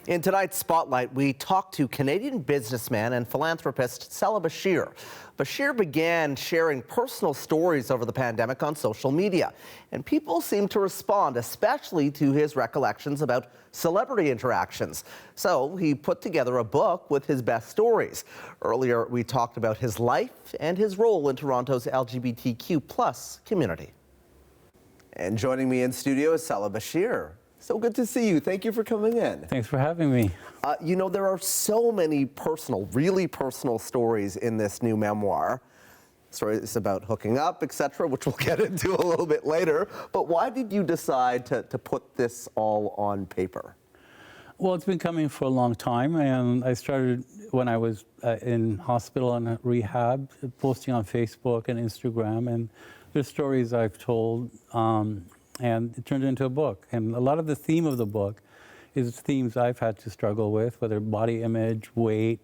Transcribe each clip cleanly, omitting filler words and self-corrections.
In tonight's Spotlight, we talked to Canadian businessman and philanthropist Salah Bachir. Bachir began sharing personal stories over the pandemic on social media, and people seemed to respond, especially to his recollections about celebrity interactions. So he put together a book with his best stories. Earlier, we talked about his life and his role in Toronto's LGBTQ+ community. And joining me in studio is Salah Bachir. So good to see you. Thank you for coming in. Thanks for having me. You know, there are so many personal, really personal stories in this new memoir. Stories about hooking up, etc., which we'll get into a little bit later. But why did you decide to put this all on paper? Well, it's been coming for a long time, and I started when I was in hospital and rehab, posting on Facebook and Instagram, and there's stories I've told, and it turned into a book. And a lot of the theme of the book is themes I've had to struggle with, whether body image, weight,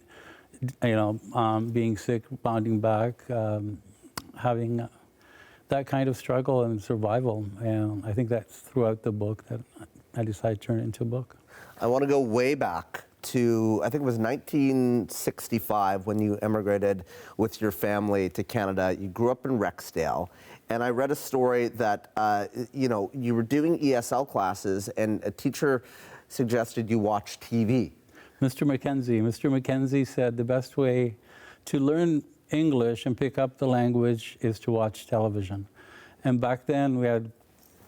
being sick, bounding back, having that kind of struggle and survival. And I think that's throughout the book that I decided to turn it into a book. I want to go way back to, I think it was 1965 when you emigrated with your family to Canada. You grew up in Rexdale. And I read a story that, you were doing ESL classes and a teacher suggested you watch TV. Mr. McKenzie said the best way to learn English and pick up the language is to watch television. And back then we had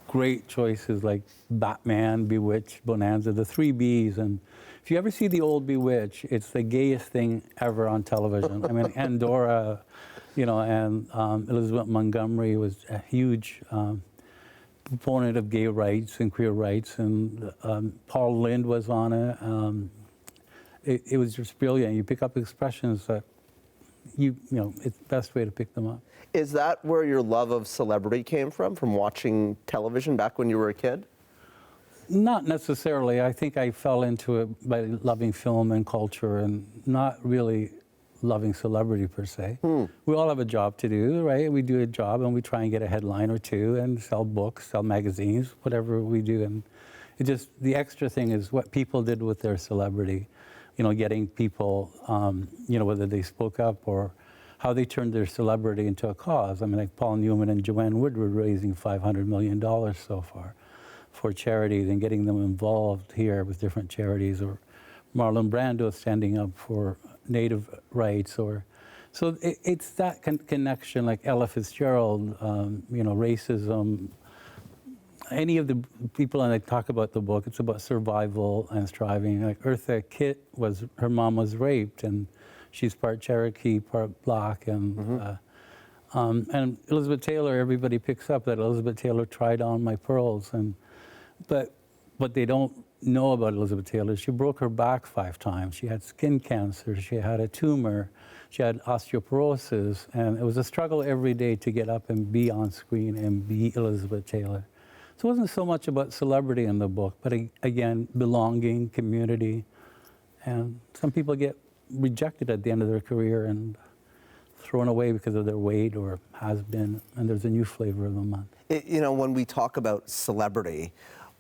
great choices like Batman, Bewitched, Bonanza, the 3 Bs. And if you ever see the old Bewitched, it's the gayest thing ever on television. I mean, Andorra, and Elizabeth Montgomery was a huge proponent of gay rights and queer rights, and Paul Lynde was on it. It was just brilliant. You pick up expressions that it's the best way to pick them up. Is that where your love of celebrity came from watching television back when you were a kid? Not necessarily. I think I fell into it by loving film and culture and not really loving celebrity per se. We all have a job to do, right? We do a job and we try and get a headline or two and sell books, sell magazines, whatever we do. And it just, the extra thing is what people did with their celebrity, getting people, whether they spoke up or how they turned their celebrity into a cause. I mean, like Paul Newman and Joanne Woodward raising $500 million so far for charities and getting them involved here with different charities, or Marlon Brando standing up for Native rights, so it's that connection, like Ella Fitzgerald, racism. Any of the people that talk about the book, it's about survival and striving. Like Eartha Kitt her mom was raped, and she's part Cherokee, part Black, and Elizabeth Taylor. Everybody picks up that Elizabeth Taylor tried on my pearls, but what they don't know about Elizabeth Taylor, she broke her back 5 times. She had skin cancer, she had a tumor, she had osteoporosis, and it was a struggle every day to get up and be on screen and be Elizabeth Taylor. So it wasn't so much about celebrity in the book, but again, belonging, community, and some people get rejected at the end of their career and thrown away because of their weight or has been, and there's a new flavor of the month. When we talk about celebrity,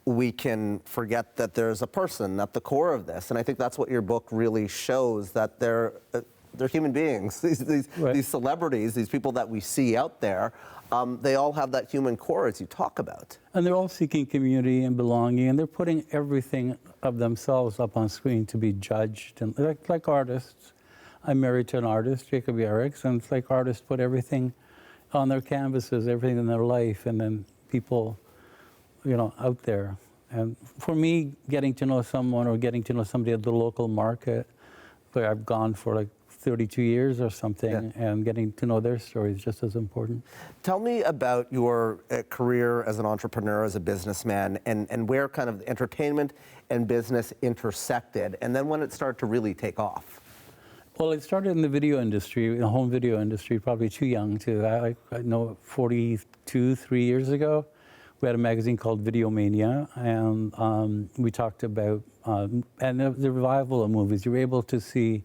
we can forget that there's a person at the core of this. And I think that's what your book really shows, that they're human beings. These celebrities, these people that we see out there, they all have that human core, as you talk about. And they're all seeking community and belonging, and they're putting everything of themselves up on screen to be judged. And like artists, I'm married to an artist, Jacob Yerricks, and it's like artists put everything on their canvases, everything in their life, and then people out there. And for me, getting to know someone or getting to know somebody at the local market, where I've gone for like 32 years or something, and getting to know their story is just as important. Tell me about your career as an entrepreneur, as a businessman, and where kind of entertainment and business intersected, and then when it started to really take off. Well, it started in the video industry, the home video industry, probably too young to that. I know 3 years ago. We had a magazine called Video Mania, and we talked about and the revival of movies. You were able to see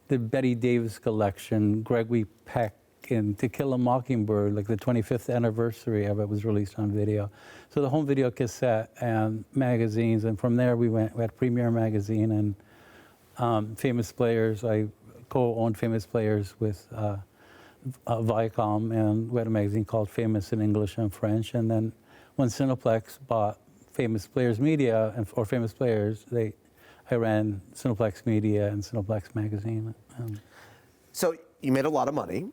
the Betty Davis collection, Gregory Peck in To Kill a Mockingbird, like the 25th anniversary of it was released on video. So the home video cassette and magazines, and from there we had Premiere Magazine and Famous Players. I co-owned Famous Players with Viacom, and we had a magazine called Famous in English and French. And then when Cineplex bought Famous Players Media, or Famous Players, I ran Cineplex Media and Cineplex Magazine. So you made a lot of money,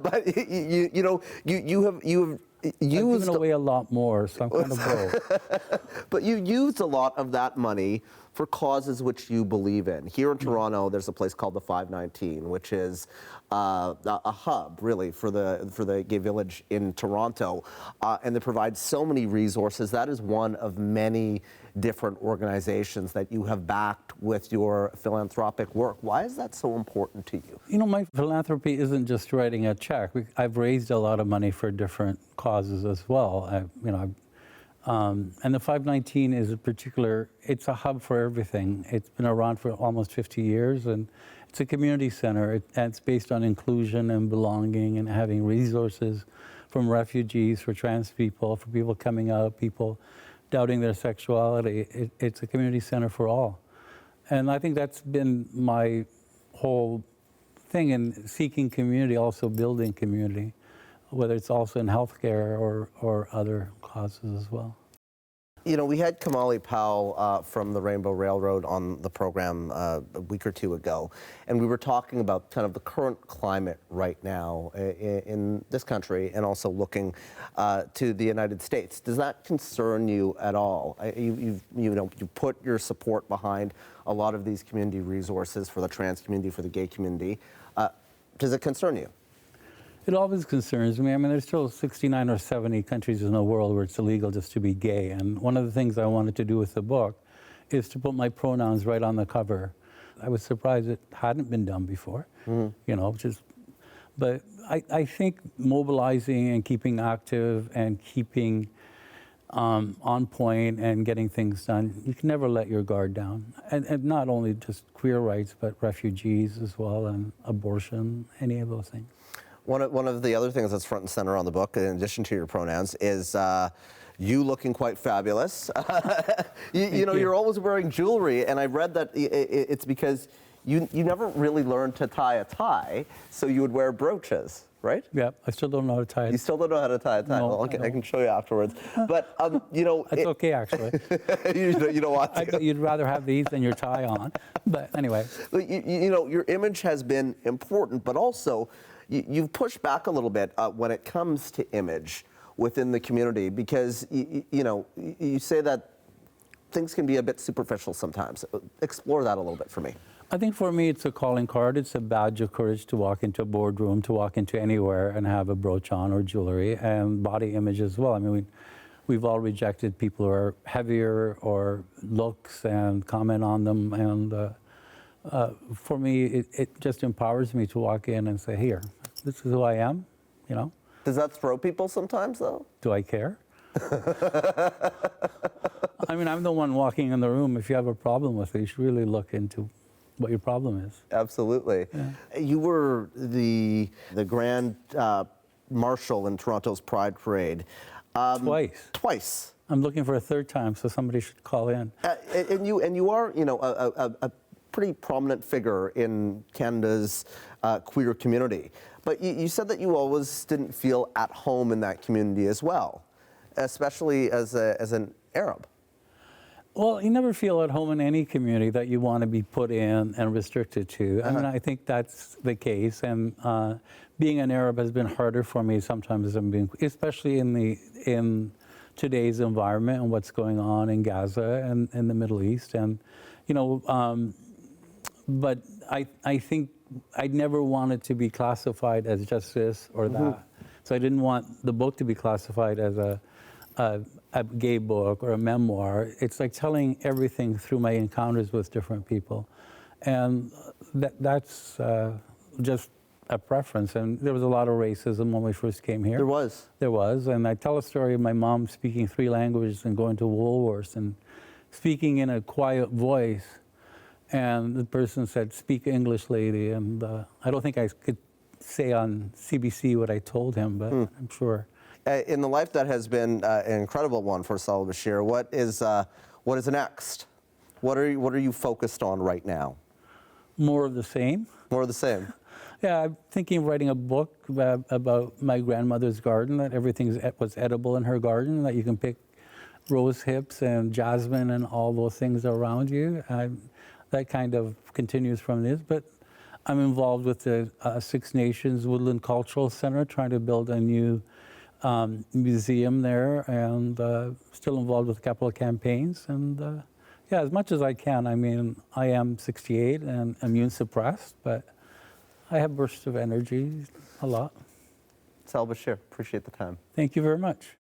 but you have used I've given away a lot more, so I'm kind of broke. But you used a lot of that money for causes which you believe in. Here in Toronto, there's a place called the 519, which is a hub, really, for the gay village in Toronto, and they provide so many resources. That is one of many different organizations that you have backed with your philanthropic work. Why is that so important to you? You know, my philanthropy isn't just writing a check. I've raised a lot of money for different causes as well. And the 519 is it's a hub for everything. It's been around for almost 50 years, and it's a community center. And it's based on inclusion and belonging and having resources from refugees, for trans people, for people coming out, people doubting their sexuality. It's a community center for all. And I think that's been my whole thing in seeking community, also building community, whether it's also in healthcare or other causes as well. You know, we had Kamali Powell from the Rainbow Railroad on the program a week or two ago, and we were talking about kind of the current climate right now in this country, and also looking to the United States. Does that concern you at all? You put your support behind a lot of these community resources for the trans community, for the gay community. Does it concern you? It always concerns me. I mean, there's still 69 or 70 countries in the world where it's illegal just to be gay. And one of the things I wanted to do with the book is to put my pronouns right on the cover. I was surprised it hadn't been done before, but I think mobilizing and keeping active and keeping on point and getting things done, you can never let your guard down. And not only just queer rights, but refugees as well, and abortion, any of those things. One of the other things that's front and center on the book, in addition to your pronouns, is you looking quite fabulous. You're always wearing jewelry, and I read that it's because you never really learned to tie a tie, so you would wear brooches, right? Yeah, I still don't know how to tie it. You still don't know how to tie a tie? No, well, I can show you afterwards. But, It's okay, actually. you don't want to. You'd rather have these than your tie on. But anyway. Your image has been important, but also you've pushed back a little bit when it comes to image within the community, because you say that things can be a bit superficial sometimes. Explore that a little bit for me. I think for me it's a calling card. It's a badge of courage to walk into a boardroom, to walk into anywhere and have a brooch on or jewelry, and body image as well. I mean, we've all rejected people who are heavier or looks and comment on them, and for me, it just empowers me to walk in and say, here, this is who I am, Does that throw people sometimes, though? Do I care? I mean, I'm the one walking in the room. If you have a problem with it, you should really look into what your problem is. Absolutely. Yeah. You were the Grand Marshal in Toronto's Pride Parade. Twice. I'm looking for a third time, so somebody should call in. And you are, a pretty prominent figure in Canada's queer community. But you said that you always didn't feel at home in that community as well, especially as an Arab. Well, you never feel at home in any community that you want to be put in and restricted to. I mean, I think that's the case. And being an Arab has been harder for me sometimes than being, especially in today's environment and what's going on in Gaza and in the Middle East. And, but I think I'd never wanted to be classified as just this or that. So I didn't want the book to be classified as a gay book or a memoir. It's like telling everything through my encounters with different people. And that's just a preference. And there was a lot of racism when we first came here. There was. And I tell a story of my mom speaking 3 languages and going to Woolworths and speaking in a quiet voice. And the person said, "Speak English, lady." And I don't think I could say on CBC what I told him, but I'm sure. In the life that has been an incredible one for Salah Bachir, what is next? What are you focused on right now? More of the same. More of the same. Yeah, I'm thinking of writing a book about my grandmother's garden, that everything was edible in her garden, that you can pick rose hips and jasmine and all those things around you. That kind of continues from this, but I'm involved with the Six Nations Woodland Cultural Center, trying to build a new museum there, and still involved with capital campaigns. And yeah, as much as I can. I mean, I am 68 and immune suppressed, but I have bursts of energy a lot. Salah Bachir, appreciate the time. Thank you very much.